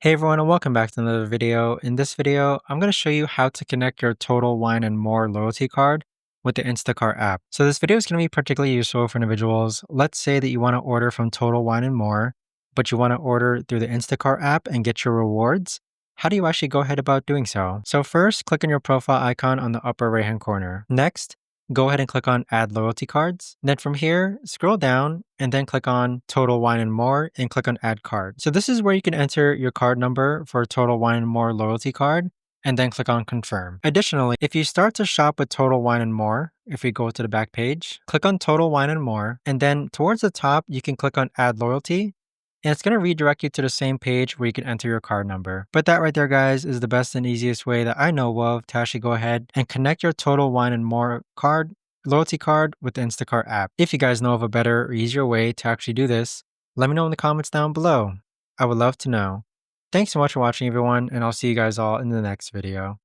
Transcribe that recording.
Hey everyone, and welcome back to another video. In this video, I'm going to show you how to connect your Total Wine and More loyalty card with the Instacart app. So this video is going to be particularly useful for individuals. Let's say that you want to order from Total Wine and More, but you want to order through the Instacart app and get your rewards. How do you actually go ahead about doing so? So first, click on your profile icon on the upper right hand corner. Next, go ahead and click on Add Loyalty Cards. Then from here, scroll down and then click on Total Wine and More and click on Add Card. So this is where you can enter your card number for Total Wine and More loyalty card and then click on Confirm. Additionally, if you start to shop with Total Wine and More, if we go to the back page, click on Total Wine and More, and then towards the top, you can click on Add Loyalty, and it's going to redirect you to the same page where you can enter your card number. But that right there, guys, is the best and easiest way that I know of to actually go ahead and connect your Total Wine and More loyalty card with the Instacart app. If you guys know of a better or easier way to actually do this, let me know in the comments down below. I would love to know. Thanks so much for watching, everyone, and I'll see you guys all in the next video.